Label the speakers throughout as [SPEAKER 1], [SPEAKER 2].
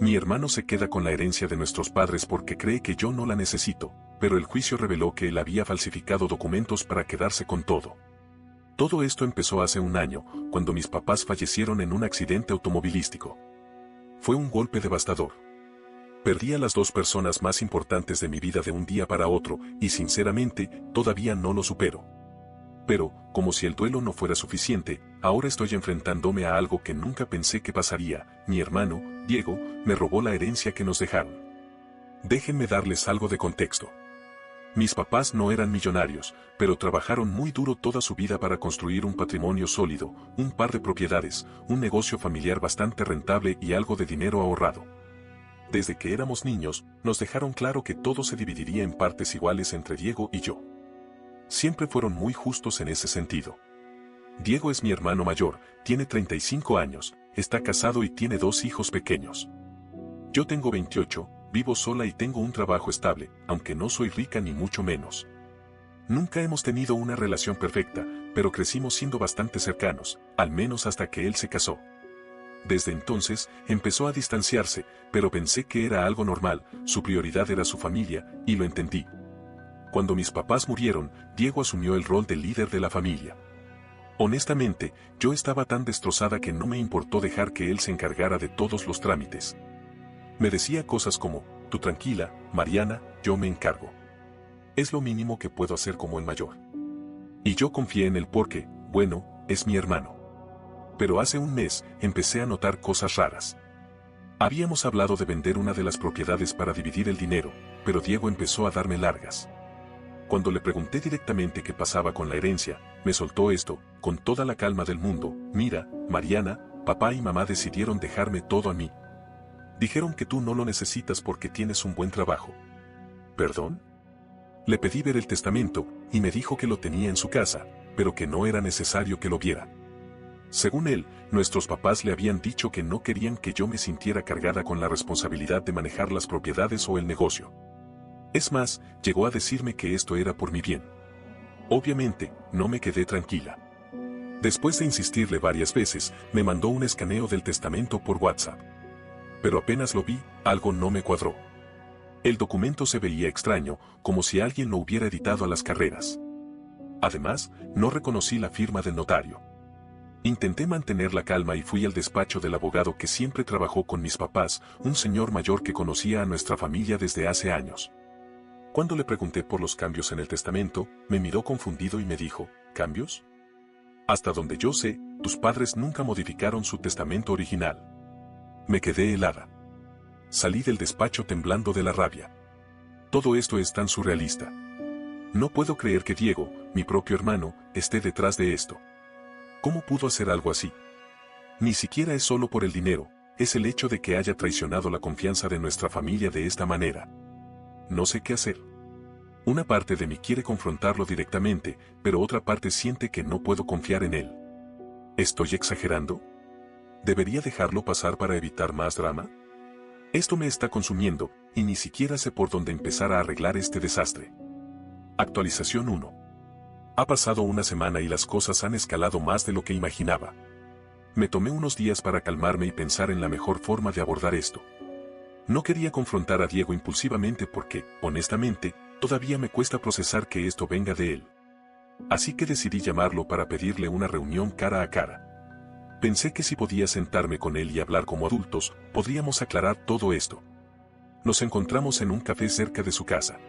[SPEAKER 1] Mi hermano se queda con la herencia de nuestros padres porque cree que yo no la necesito, pero el juicio reveló que él había falsificado documentos para quedarse con todo. Todo esto empezó hace un año, cuando mis papás fallecieron en un accidente automovilístico. Fue un golpe devastador. Perdí a las dos personas más importantes de mi vida de un día para otro, y sinceramente, todavía no lo supero. Pero, como si el duelo no fuera suficiente, ahora estoy enfrentándome a algo que nunca pensé que pasaría. Mi hermano, Diego, me robó la herencia que nos dejaron. Déjenme darles algo de contexto. Mis papás no eran millonarios, pero trabajaron muy duro toda su vida para construir un patrimonio sólido, un par de propiedades, un negocio familiar bastante rentable y algo de dinero ahorrado. Desde que éramos niños, nos dejaron claro que todo se dividiría en partes iguales entre Diego y yo. Siempre fueron muy justos en ese sentido. Diego es mi hermano mayor, tiene 35 años, está casado y tiene 2 hijos pequeños. Yo tengo 28, vivo sola y tengo un trabajo estable, aunque no soy rica ni mucho menos. Nunca hemos tenido una relación perfecta, pero crecimos siendo bastante cercanos, al menos hasta que él se casó. Desde entonces, empezó a distanciarse, pero pensé que era algo normal, su prioridad era su familia, y lo entendí. Cuando mis papás murieron, Diego asumió el rol de líder de la familia. Honestamente, yo estaba tan destrozada que no me importó dejar que él se encargara de todos los trámites. Me decía cosas como, tú tranquila, Mariana, yo me encargo. Es lo mínimo que puedo hacer como el mayor. Y yo confié en él porque, bueno, es mi hermano. Pero hace un mes, empecé a notar cosas raras. Habíamos hablado de vender una de las propiedades para dividir el dinero, pero Diego empezó a darme largas. Cuando le pregunté directamente qué pasaba con la herencia, me soltó esto, con toda la calma del mundo, mira, Mariana, papá y mamá decidieron dejarme todo a mí. Dijeron que tú no lo necesitas porque tienes un buen trabajo. ¿Perdón? Le pedí ver el testamento, y me dijo que lo tenía en su casa, pero que no era necesario que lo viera. Según él, nuestros papás le habían dicho que no querían que yo me sintiera cargada con la responsabilidad de manejar las propiedades o el negocio. Es más, llegó a decirme que esto era por mi bien. Obviamente, no me quedé tranquila. Después de insistirle varias veces, me mandó un escaneo del testamento por WhatsApp. Pero apenas lo vi, algo no me cuadró. El documento se veía extraño, como si alguien lo hubiera editado a las carreras. Además, no reconocí la firma del notario. Intenté mantener la calma y fui al despacho del abogado que siempre trabajó con mis papás, un señor mayor que conocía a nuestra familia desde hace años. Cuando le pregunté por los cambios en el testamento, me miró confundido y me dijo, ¿cambios? Hasta donde yo sé, tus padres nunca modificaron su testamento original. Me quedé helada. Salí del despacho temblando de la rabia. Todo esto es tan surrealista. No puedo creer que Diego, mi propio hermano, esté detrás de esto. ¿Cómo pudo hacer algo así? Ni siquiera es solo por el dinero, es el hecho de que haya traicionado la confianza de nuestra familia de esta manera. No sé qué hacer. Una parte de mí quiere confrontarlo directamente, pero otra parte siente que no puedo confiar en él. ¿Estoy exagerando? ¿Debería dejarlo pasar para evitar más drama? Esto me está consumiendo, y ni siquiera sé por dónde empezar a arreglar este desastre. Actualización 1. Ha pasado una semana y las cosas han escalado más de lo que imaginaba. Me tomé unos días para calmarme y pensar en la mejor forma de abordar esto. No quería confrontar a Diego impulsivamente porque, honestamente, todavía me cuesta procesar que esto venga de él. Así que decidí llamarlo para pedirle una reunión cara a cara. Pensé que si podía sentarme con él y hablar como adultos, podríamos aclarar todo esto. Nos encontramos en un café cerca de su casa.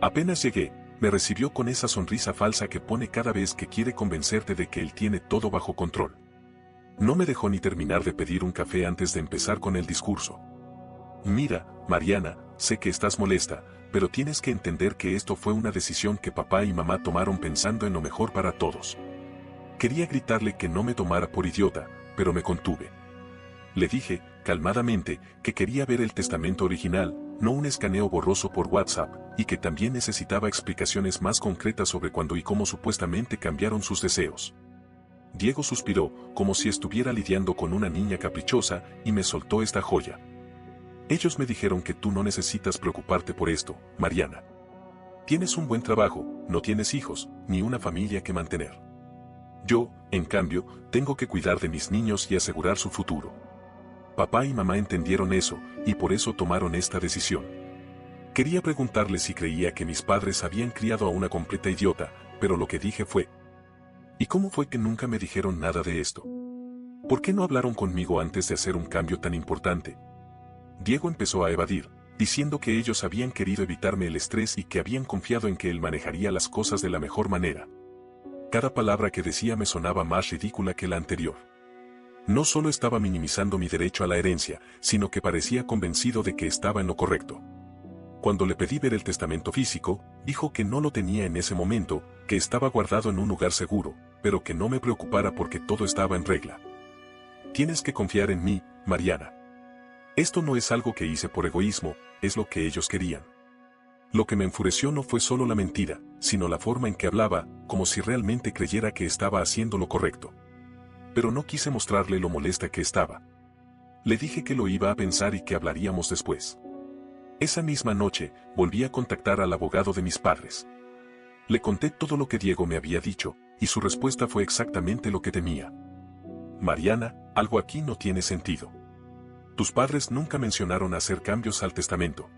[SPEAKER 1] Apenas llegué, me recibió con esa sonrisa falsa que pone cada vez que quiere convencerte de que él tiene todo bajo control. No me dejó ni terminar de pedir un café antes de empezar con el discurso. Mira, Mariana, sé que estás molesta, pero tienes que entender que esto fue una decisión que papá y mamá tomaron pensando en lo mejor para todos. Quería gritarle que no me tomara por idiota, pero me contuve. Le dije, calmadamente, que quería ver el testamento original, no un escaneo borroso por WhatsApp, y que también necesitaba explicaciones más concretas sobre cuándo y cómo supuestamente cambiaron sus deseos. Diego suspiró, como si estuviera lidiando con una niña caprichosa, y me soltó esta joya. Ellos me dijeron que tú no necesitas preocuparte por esto, Mariana. Tienes un buen trabajo, no tienes hijos, ni una familia que mantener. Yo, en cambio, tengo que cuidar de mis niños y asegurar su futuro. Papá y mamá entendieron eso, y por eso tomaron esta decisión. Quería preguntarle si creía que mis padres habían criado a una completa idiota, pero lo que dije fue: ¿y cómo fue que nunca me dijeron nada de esto? ¿Por qué no hablaron conmigo antes de hacer un cambio tan importante? Diego empezó a evadir, diciendo que ellos habían querido evitarme el estrés y que habían confiado en que él manejaría las cosas de la mejor manera. Cada palabra que decía me sonaba más ridícula que la anterior. No solo estaba minimizando mi derecho a la herencia, sino que parecía convencido de que estaba en lo correcto. Cuando le pedí ver el testamento físico, dijo que no lo tenía en ese momento, que estaba guardado en un lugar seguro, pero que no me preocupara porque todo estaba en regla. Tienes que confiar en mí, Mariana. Esto no es algo que hice por egoísmo, es lo que ellos querían. Lo que me enfureció no fue solo la mentira, sino la forma en que hablaba, como si realmente creyera que estaba haciendo lo correcto. Pero no quise mostrarle lo molesta que estaba. Le dije que lo iba a pensar y que hablaríamos después. Esa misma noche, volví a contactar al abogado de mis padres. Le conté todo lo que Diego me había dicho, y su respuesta fue exactamente lo que temía. Mariana, algo aquí no tiene sentido. Tus padres nunca mencionaron hacer cambios al testamento.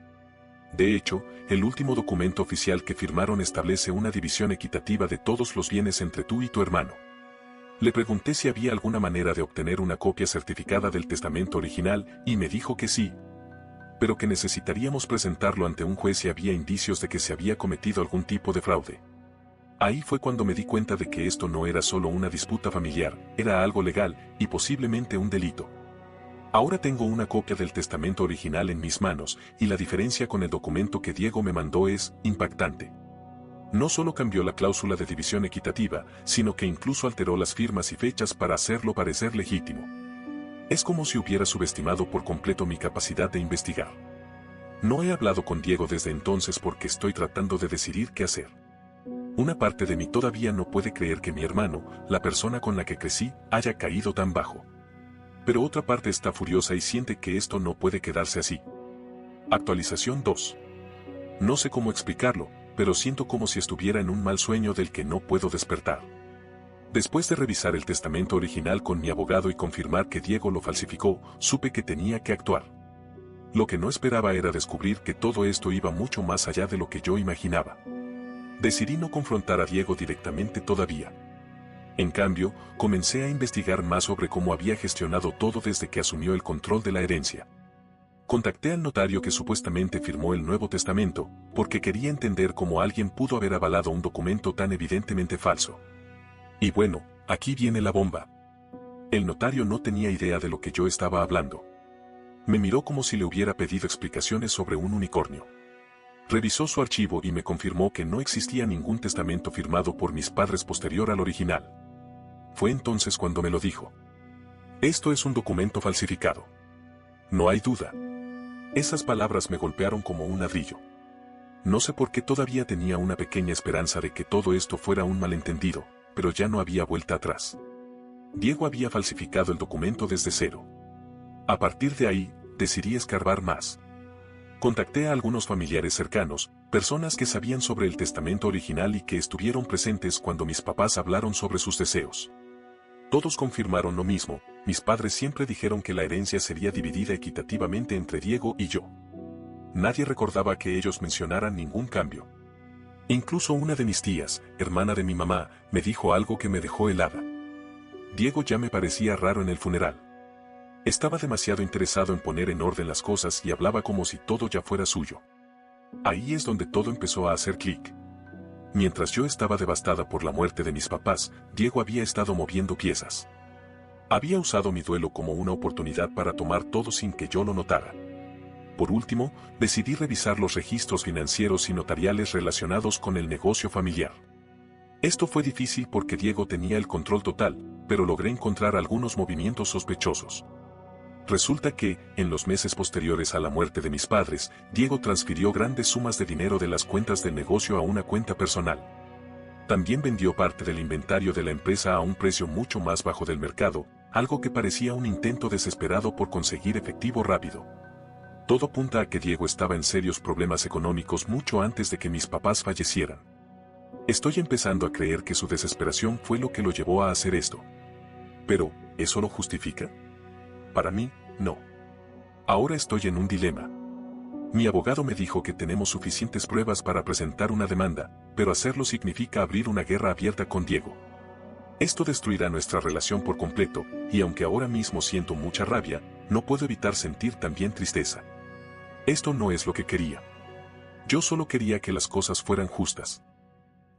[SPEAKER 1] De hecho, el último documento oficial que firmaron establece una división equitativa de todos los bienes entre tú y tu hermano. Le pregunté si había alguna manera de obtener una copia certificada del testamento original, y me dijo que sí, pero que necesitaríamos presentarlo ante un juez si había indicios de que se había cometido algún tipo de fraude. Ahí fue cuando me di cuenta de que esto no era solo una disputa familiar, era algo legal, y posiblemente un delito. Ahora tengo una copia del testamento original en mis manos, y la diferencia con el documento que Diego me mandó es impactante. No solo cambió la cláusula de división equitativa, sino que incluso alteró las firmas y fechas para hacerlo parecer legítimo. Es como si hubiera subestimado por completo mi capacidad de investigar. No he hablado con Diego desde entonces porque estoy tratando de decidir qué hacer. Una parte de mí todavía no puede creer que mi hermano, la persona con la que crecí, haya caído tan bajo. Pero otra parte está furiosa y siente que esto no puede quedarse así. Actualización 2. No sé cómo explicarlo, pero siento como si estuviera en un mal sueño del que no puedo despertar. Después de revisar el testamento original con mi abogado y confirmar que Diego lo falsificó, supe que tenía que actuar. Lo que no esperaba era descubrir que todo esto iba mucho más allá de lo que yo imaginaba. Decidí no confrontar a Diego directamente todavía. En cambio, comencé a investigar más sobre cómo había gestionado todo desde que asumió el control de la herencia. Contacté al notario que supuestamente firmó el Nuevo Testamento, porque quería entender cómo alguien pudo haber avalado un documento tan evidentemente falso. Y bueno, aquí viene la bomba. El notario no tenía idea de lo que yo estaba hablando. Me miró como si le hubiera pedido explicaciones sobre un unicornio. Revisó su archivo y me confirmó que no existía ningún testamento firmado por mis padres posterior al original. Fue entonces cuando me lo dijo. Esto es un documento falsificado. No hay duda. Esas palabras me golpearon como un ladrillo. No sé por qué todavía tenía una pequeña esperanza de que todo esto fuera un malentendido, pero ya no había vuelta atrás. Diego había falsificado el documento desde cero. A partir de ahí, decidí escarbar más. Contacté a algunos familiares cercanos, personas que sabían sobre el testamento original y que estuvieron presentes cuando mis papás hablaron sobre sus deseos. Todos confirmaron lo mismo, mis padres siempre dijeron que la herencia sería dividida equitativamente entre Diego y yo. Nadie recordaba que ellos mencionaran ningún cambio. Incluso una de mis tías, hermana de mi mamá, me dijo algo que me dejó helada. Diego ya me parecía raro en el funeral. Estaba demasiado interesado en poner en orden las cosas y hablaba como si todo ya fuera suyo. Ahí es donde todo empezó a hacer clic. Mientras yo estaba devastada por la muerte de mis papás, Diego había estado moviendo piezas. Había usado mi duelo como una oportunidad para tomar todo sin que yo lo notara. Por último, decidí revisar los registros financieros y notariales relacionados con el negocio familiar. Esto fue difícil porque Diego tenía el control total, pero logré encontrar algunos movimientos sospechosos. Resulta que, en los meses posteriores a la muerte de mis padres, Diego transfirió grandes sumas de dinero de las cuentas del negocio a una cuenta personal. También vendió parte del inventario de la empresa a un precio mucho más bajo del mercado, algo que parecía un intento desesperado por conseguir efectivo rápido. Todo apunta a que Diego estaba en serios problemas económicos mucho antes de que mis papás fallecieran. Estoy empezando a creer que su desesperación fue lo que lo llevó a hacer esto. Pero, ¿eso lo justifica? Para mí, no. Ahora estoy en un dilema. Mi abogado me dijo que tenemos suficientes pruebas para presentar una demanda, pero hacerlo significa abrir una guerra abierta con Diego. Esto destruirá nuestra relación por completo, y aunque ahora mismo siento mucha rabia, no puedo evitar sentir también tristeza. Esto no es lo que quería. Yo solo quería que las cosas fueran justas.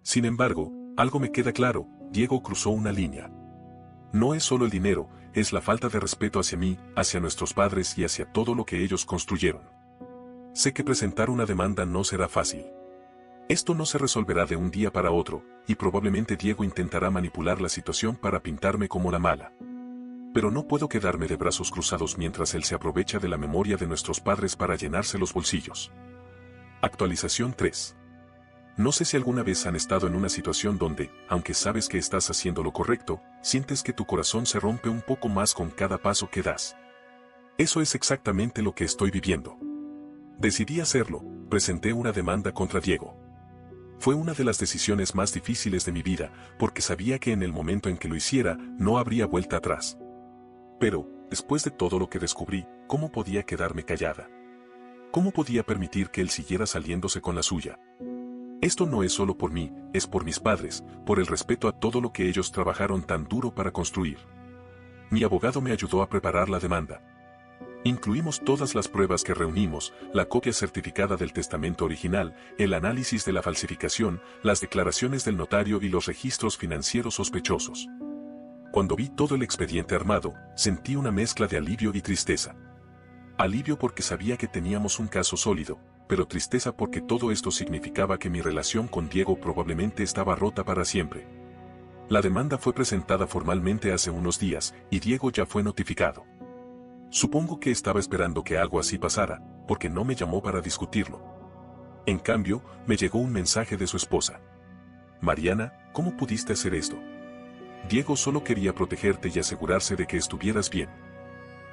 [SPEAKER 1] Sin embargo, algo me queda claro, Diego cruzó una línea. No es solo el dinero, es la falta de respeto hacia mí, hacia nuestros padres y hacia todo lo que ellos construyeron. Sé que presentar una demanda no será fácil. Esto no se resolverá de un día para otro, y probablemente Diego intentará manipular la situación para pintarme como la mala. Pero no puedo quedarme de brazos cruzados mientras él se aprovecha de la memoria de nuestros padres para llenarse los bolsillos. Actualización 3. No sé si alguna vez han estado en una situación donde, aunque sabes que estás haciendo lo correcto, sientes que tu corazón se rompe un poco más con cada paso que das. Eso es exactamente lo que estoy viviendo. Decidí hacerlo, presenté una demanda contra Diego. Fue una de las decisiones más difíciles de mi vida, porque sabía que en el momento en que lo hiciera, no habría vuelta atrás. Pero, después de todo lo que descubrí, ¿cómo podía quedarme callada? ¿Cómo podía permitir que él siguiera saliéndose con la suya? Esto no es solo por mí, es por mis padres, por el respeto a todo lo que ellos trabajaron tan duro para construir. Mi abogado me ayudó a preparar la demanda. Incluimos todas las pruebas que reunimos, la copia certificada del testamento original, el análisis de la falsificación, las declaraciones del notario y los registros financieros sospechosos. Cuando vi todo el expediente armado, sentí una mezcla de alivio y tristeza. Alivio porque sabía que teníamos un caso sólido, pero tristeza porque todo esto significaba que mi relación con Diego probablemente estaba rota para siempre. La demanda fue presentada formalmente hace unos días, y Diego ya fue notificado. Supongo que estaba esperando que algo así pasara, porque no me llamó para discutirlo. En cambio, me llegó un mensaje de su esposa. Mariana, ¿cómo pudiste hacer esto? Diego solo quería protegerte y asegurarse de que estuvieras bien.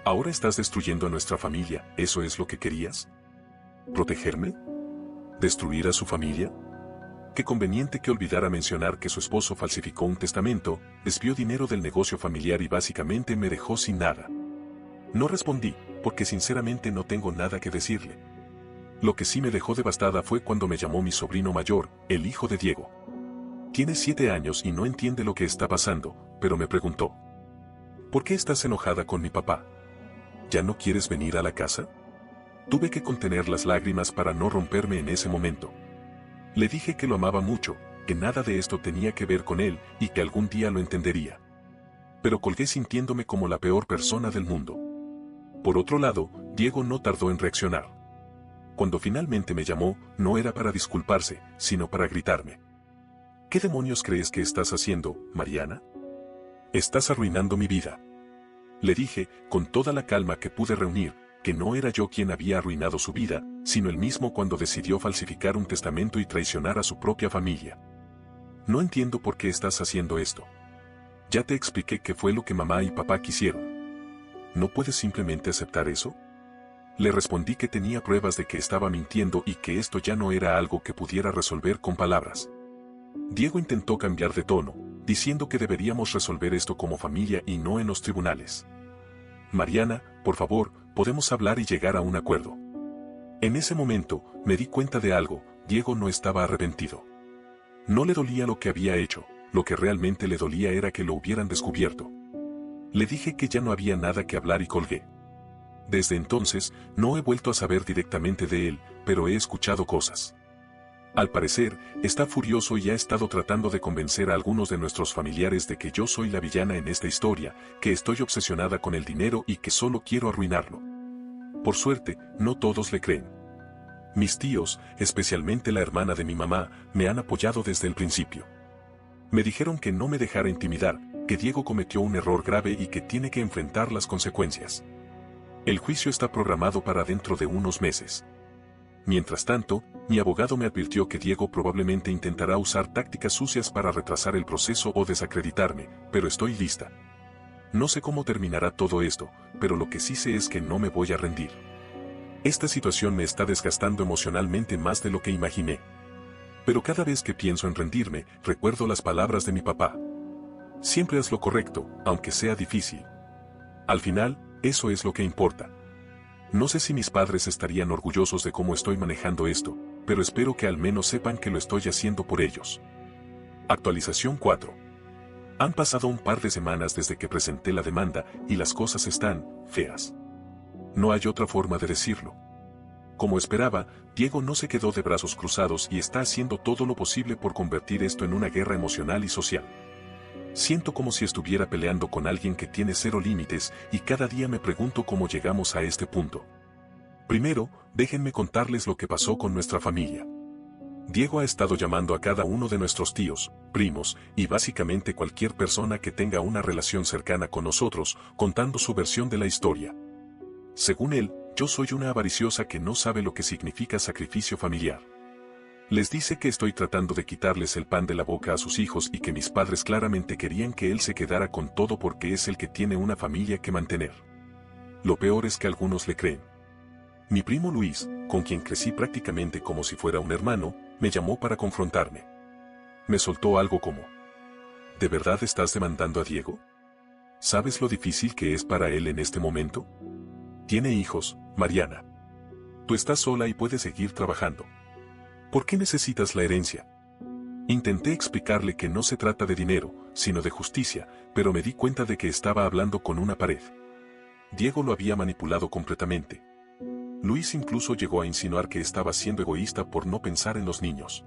[SPEAKER 1] Ahora estás destruyendo a nuestra familia, ¿eso es lo que querías? ¿Protegerme? ¿Destruir a su familia? Qué conveniente que olvidara mencionar que su esposo falsificó un testamento, desvió dinero del negocio familiar y básicamente me dejó sin nada. No respondí, porque sinceramente no tengo nada que decirle. Lo que sí me dejó devastada fue cuando me llamó mi sobrino mayor, el hijo de Diego. Tiene 7 años y no entiende lo que está pasando, pero me preguntó: ¿por qué estás enojada con mi papá? ¿Ya no quieres venir a la casa? Tuve que contener las lágrimas para no romperme en ese momento. Le dije que lo amaba mucho, que nada de esto tenía que ver con él y que algún día lo entendería. Pero colgué sintiéndome como la peor persona del mundo. Por otro lado, Diego no tardó en reaccionar. Cuando finalmente me llamó, no era para disculparse, sino para gritarme: ¿qué demonios crees que estás haciendo, Mariana? Estás arruinando mi vida. Le dije, con toda la calma que pude reunir, que no era yo quien había arruinado su vida, sino él mismo cuando decidió falsificar un testamento y traicionar a su propia familia. No entiendo por qué estás haciendo esto. Ya te expliqué qué fue lo que mamá y papá quisieron. ¿No puedes simplemente aceptar eso? Le respondí que tenía pruebas de que estaba mintiendo y que esto ya no era algo que pudiera resolver con palabras. Diego intentó cambiar de tono, diciendo que deberíamos resolver esto como familia y no en los tribunales. Mariana, por favor, podemos hablar y llegar a un acuerdo. En ese momento, me di cuenta de algo: Diego no estaba arrepentido. No le dolía lo que había hecho, lo que realmente le dolía era que lo hubieran descubierto. Le dije que ya no había nada que hablar y colgué. Desde entonces, no he vuelto a saber directamente de él, pero he escuchado cosas. Al parecer, está furioso y ha estado tratando de convencer a algunos de nuestros familiares de que yo soy la villana en esta historia, que estoy obsesionada con el dinero y que solo quiero arruinarlo. Por suerte, no todos le creen. Mis tíos, especialmente la hermana de mi mamá, me han apoyado desde el principio. Me dijeron que no me dejara intimidar, que Diego cometió un error grave y que tiene que enfrentar las consecuencias. El juicio está programado para dentro de unos meses. Mientras tanto, mi abogado me advirtió que Diego probablemente intentará usar tácticas sucias para retrasar el proceso o desacreditarme, pero estoy lista. No sé cómo terminará todo esto, pero lo que sí sé es que no me voy a rendir. Esta situación me está desgastando emocionalmente más de lo que imaginé. Pero cada vez que pienso en rendirme, recuerdo las palabras de mi papá. Siempre haz lo correcto, aunque sea difícil. Al final, eso es lo que importa. No sé si mis padres estarían orgullosos de cómo estoy manejando esto, pero espero que al menos sepan que lo estoy haciendo por ellos. Actualización 4. Han pasado un par de semanas desde que presenté la demanda y las cosas están feas. No hay otra forma de decirlo. Como esperaba, Diego no se quedó de brazos cruzados y está haciendo todo lo posible por convertir esto en una guerra emocional y social. Siento como si estuviera peleando con alguien que tiene cero límites y cada día me pregunto cómo llegamos a este punto. Primero, déjenme contarles lo que pasó con nuestra familia. Diego ha estado llamando a cada uno de nuestros tíos, primos y básicamente cualquier persona que tenga una relación cercana con nosotros, contando su versión de la historia. Según él, yo soy una avariciosa que no sabe lo que significa sacrificio familiar. Les dice que estoy tratando de quitarles el pan de la boca a sus hijos y que mis padres claramente querían que él se quedara con todo porque es el que tiene una familia que mantener. Lo peor es que algunos le creen. Mi primo Luis, con quien crecí prácticamente como si fuera un hermano, me llamó para confrontarme. Me soltó algo como: ¿de verdad estás demandando a Diego? ¿Sabes lo difícil que es para él en este momento? Tiene hijos, Mariana. Tú estás sola y puedes seguir trabajando. ¿Por qué necesitas la herencia? Intenté explicarle que no se trata de dinero, sino de justicia, pero me di cuenta de que estaba hablando con una pared. Diego lo había manipulado completamente. Luis incluso llegó a insinuar que estaba siendo egoísta por no pensar en los niños.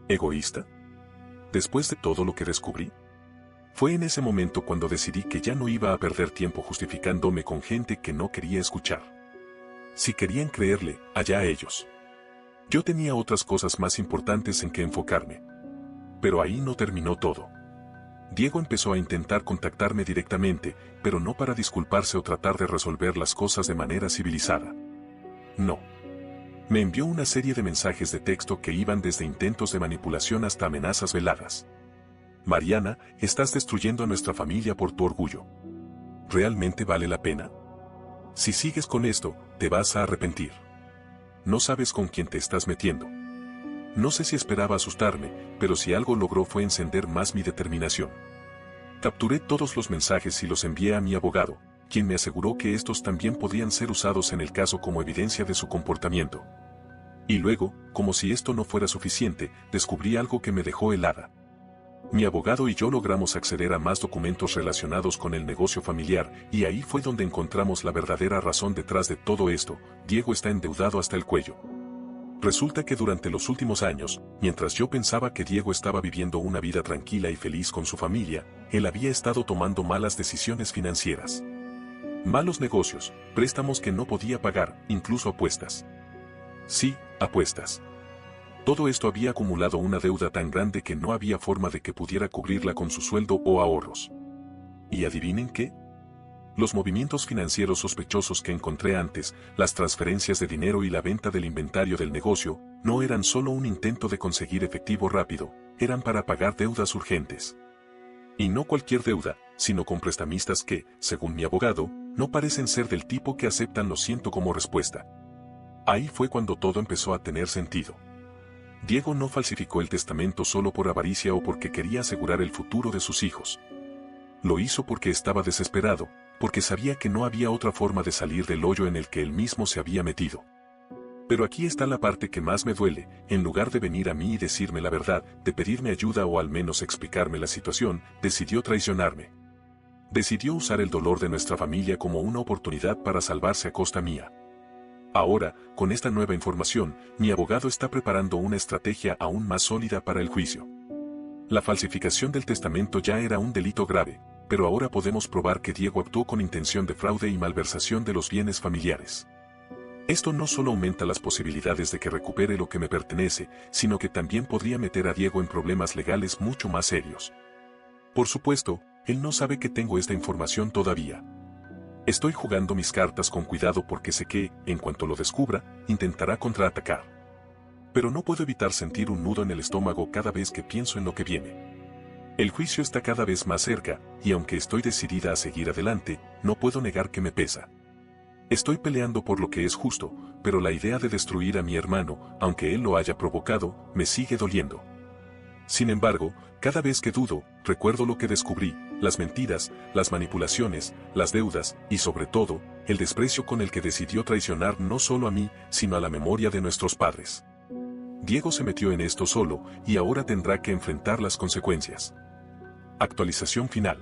[SPEAKER 1] ¿Egoísta? Después de todo lo que descubrí. Fue en ese momento cuando decidí que ya no iba a perder tiempo justificándome con gente que no quería escuchar. Si querían creerle, allá ellos. Yo tenía otras cosas más importantes en que enfocarme. Pero ahí no terminó todo. Diego empezó a intentar contactarme directamente, pero no para disculparse o tratar de resolver las cosas de manera civilizada. No. Me envió una serie de mensajes de texto que iban desde intentos de manipulación hasta amenazas veladas. Mariana, estás destruyendo a nuestra familia por tu orgullo. ¿Realmente vale la pena? Si sigues con esto, te vas a arrepentir. No sabes con quién te estás metiendo. No sé si esperaba asustarme, pero si algo logró fue encender más mi determinación. Capturé todos los mensajes y los envié a mi abogado, quien me aseguró que estos también podían ser usados en el caso como evidencia de su comportamiento. Y luego, como si esto no fuera suficiente, descubrí algo que me dejó helada. Mi abogado y yo logramos acceder a más documentos relacionados con el negocio familiar, y ahí fue donde encontramos la verdadera razón detrás de todo esto: Diego está endeudado hasta el cuello. Resulta que durante los últimos años, mientras yo pensaba que Diego estaba viviendo una vida tranquila y feliz con su familia, él había estado tomando malas decisiones financieras. Malos negocios, préstamos que no podía pagar, incluso apuestas. Sí, apuestas. Todo esto había acumulado una deuda tan grande que no había forma de que pudiera cubrirla con su sueldo o ahorros. ¿Y adivinen qué? Los movimientos financieros sospechosos que encontré antes, las transferencias de dinero y la venta del inventario del negocio, no eran solo un intento de conseguir efectivo rápido, eran para pagar deudas urgentes. Y no cualquier deuda, sino con prestamistas que, según mi abogado, no parecen ser del tipo que aceptan lo siento como respuesta. Ahí fue cuando todo empezó a tener sentido. Diego no falsificó el testamento solo por avaricia o porque quería asegurar el futuro de sus hijos. Lo hizo porque estaba desesperado, porque sabía que no había otra forma de salir del hoyo en el que él mismo se había metido. Pero aquí está la parte que más me duele: en lugar de venir a mí y decirme la verdad, de pedirme ayuda o al menos explicarme la situación, decidió traicionarme. Decidió usar el dolor de nuestra familia como una oportunidad para salvarse a costa mía. Ahora, con esta nueva información, mi abogado está preparando una estrategia aún más sólida para el juicio. La falsificación del testamento ya era un delito grave, pero ahora podemos probar que Diego actuó con intención de fraude y malversación de los bienes familiares. Esto no solo aumenta las posibilidades de que recupere lo que me pertenece, sino que también podría meter a Diego en problemas legales mucho más serios. Por supuesto, él no sabe que tengo esta información todavía. Estoy jugando mis cartas con cuidado porque sé que, en cuanto lo descubra, intentará contraatacar. Pero no puedo evitar sentir un nudo en el estómago cada vez que pienso en lo que viene. El juicio está cada vez más cerca, y aunque estoy decidida a seguir adelante, no puedo negar que me pesa. Estoy peleando por lo que es justo, pero la idea de destruir a mi hermano, aunque él lo haya provocado, me sigue doliendo. Sin embargo, cada vez que dudo, recuerdo lo que descubrí: las mentiras, las manipulaciones, las deudas y sobre todo, el desprecio con el que decidió traicionar no solo a mí, sino a la memoria de nuestros padres. Diego se metió en esto solo, y ahora tendrá que enfrentar las consecuencias. Actualización final.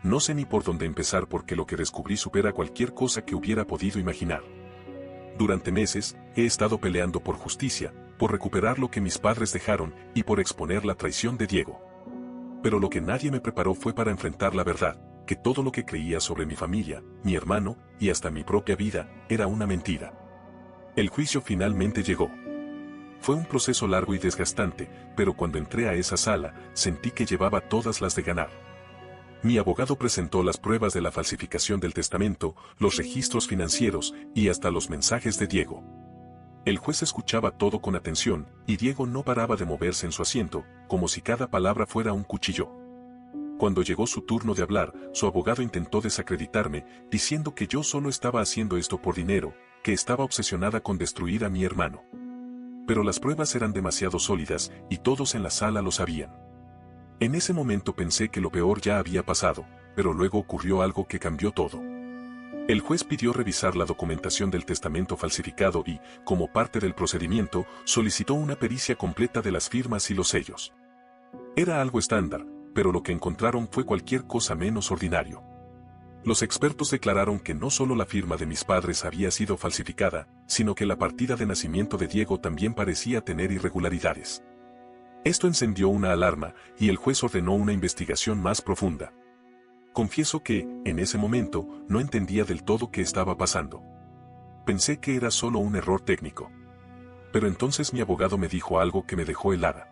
[SPEAKER 1] No sé ni por dónde empezar porque lo que descubrí supera cualquier cosa que hubiera podido imaginar. Durante meses, he estado peleando por justicia, por recuperar lo que mis padres dejaron y por exponer la traición de Diego. Pero lo que nadie me preparó fue para enfrentar la verdad, que todo lo que creía sobre mi familia, mi hermano y hasta mi propia vida, era una mentira. El juicio finalmente llegó. Fue un proceso largo y desgastante, pero cuando entré a esa sala, sentí que llevaba todas las de ganar. Mi abogado presentó las pruebas de la falsificación del testamento, los registros financieros y hasta los mensajes de Diego. El juez escuchaba todo con atención, y Diego no paraba de moverse en su asiento, como si cada palabra fuera un cuchillo. Cuando llegó su turno de hablar, su abogado intentó desacreditarme, diciendo que yo solo estaba haciendo esto por dinero, que estaba obsesionada con destruir a mi hermano. Pero las pruebas eran demasiado sólidas, y todos en la sala lo sabían. En ese momento pensé que lo peor ya había pasado, pero luego ocurrió algo que cambió todo. El juez pidió revisar la documentación del testamento falsificado y, como parte del procedimiento, solicitó una pericia completa de las firmas y los sellos. Era algo estándar, pero lo que encontraron fue cualquier cosa menos ordinario. Los expertos declararon que no solo la firma de mis padres había sido falsificada, sino que la partida de nacimiento de Diego también parecía tener irregularidades. Esto encendió una alarma, y el juez ordenó una investigación más profunda. Confieso que, en ese momento, no entendía del todo qué estaba pasando. Pensé que era solo un error técnico. Pero entonces mi abogado me dijo algo que me dejó helada.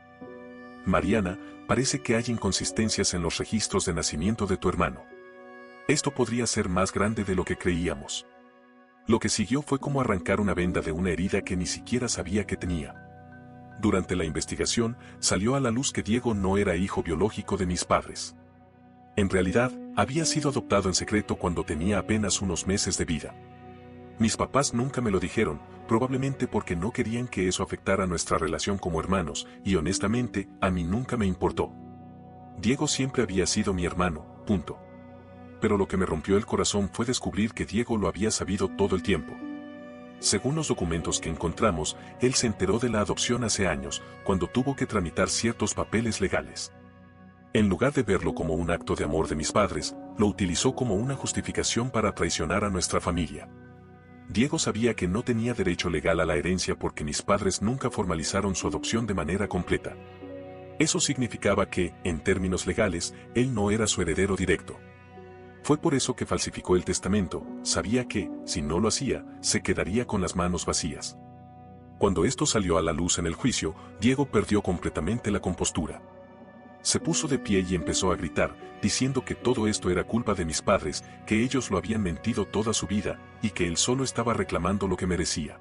[SPEAKER 1] Mariana, parece que hay inconsistencias en los registros de nacimiento de tu hermano. Esto podría ser más grande de lo que creíamos. Lo que siguió fue como arrancar una venda de una herida que ni siquiera sabía que tenía. Durante la investigación, salió a la luz que Diego no era hijo biológico de mis padres. En realidad, había sido adoptado en secreto cuando tenía apenas unos meses de vida. Mis papás nunca me lo dijeron, probablemente porque no querían que eso afectara nuestra relación como hermanos, y honestamente, a mí nunca me importó. Diego siempre había sido mi hermano, punto. Pero lo que me rompió el corazón fue descubrir que Diego lo había sabido todo el tiempo. Según los documentos que encontramos, él se enteró de la adopción hace años, cuando tuvo que tramitar ciertos papeles legales. En lugar de verlo como un acto de amor de mis padres, lo utilizó como una justificación para traicionar a nuestra familia. Diego sabía que no tenía derecho legal a la herencia porque mis padres nunca formalizaron su adopción de manera completa. Eso significaba que, en términos legales, él no era su heredero directo. Fue por eso que falsificó el testamento, sabía que, si no lo hacía, se quedaría con las manos vacías. Cuando esto salió a la luz en el juicio, Diego perdió completamente la compostura. Se puso de pie y empezó a gritar, diciendo que todo esto era culpa de mis padres, que ellos lo habían mentido toda su vida, y que él solo estaba reclamando lo que merecía.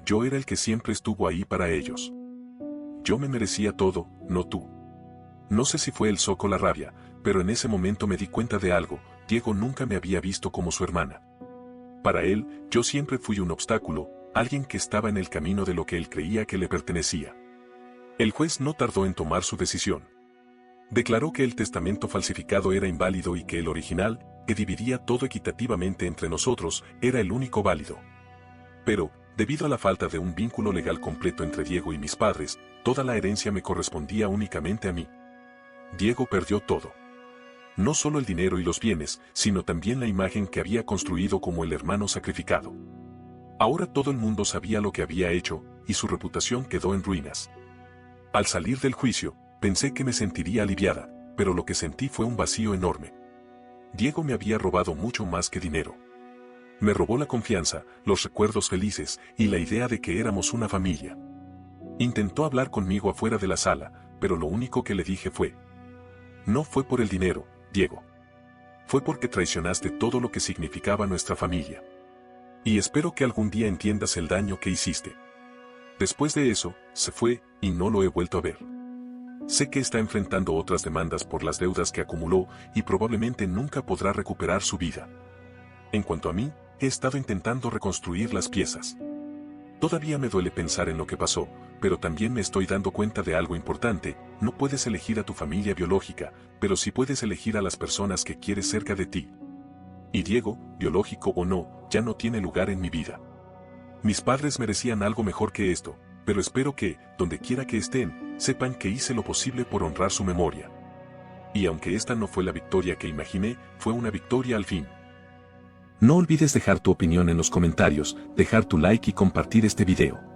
[SPEAKER 1] Yo era el que siempre estuvo ahí para ellos. Yo me merecía todo, no tú. No sé si fue el shock o la rabia, pero en ese momento me di cuenta de algo, Diego nunca me había visto como su hermana. Para él, yo siempre fui un obstáculo, alguien que estaba en el camino de lo que él creía que le pertenecía. El juez no tardó en tomar su decisión. Declaró que el testamento falsificado era inválido y que el original, que dividía todo equitativamente entre nosotros, era el único válido. Pero, debido a la falta de un vínculo legal completo entre Diego y mis padres, toda la herencia me correspondía únicamente a mí. Diego perdió todo. No solo el dinero y los bienes, sino también la imagen que había construido como el hermano sacrificado. Ahora todo el mundo sabía lo que había hecho, y su reputación quedó en ruinas. Al salir del juicio, pensé que me sentiría aliviada, pero lo que sentí fue un vacío enorme. Diego me había robado mucho más que dinero. Me robó la confianza, los recuerdos felices y la idea de que éramos una familia. Intentó hablar conmigo afuera de la sala, pero lo único que le dije fue: no fue por el dinero, Diego. Fue porque traicionaste todo lo que significaba nuestra familia. Y espero que algún día entiendas el daño que hiciste. Después de eso, se fue, y no lo he vuelto a ver. Sé que está enfrentando otras demandas por las deudas que acumuló y probablemente nunca podrá recuperar su vida. En cuanto a mí, he estado intentando reconstruir las piezas. Todavía me duele pensar en lo que pasó, pero también me estoy dando cuenta de algo importante: no puedes elegir a tu familia biológica, pero sí puedes elegir a las personas que quieres cerca de ti. Y Diego, biológico o no, ya no tiene lugar en mi vida. Mis padres merecían algo mejor que esto, pero espero que, donde quiera que estén, sepan que hice lo posible por honrar su memoria. Y aunque esta no fue la victoria que imaginé, fue una victoria al fin. No olvides dejar tu opinión en los comentarios, dejar tu like y compartir este video.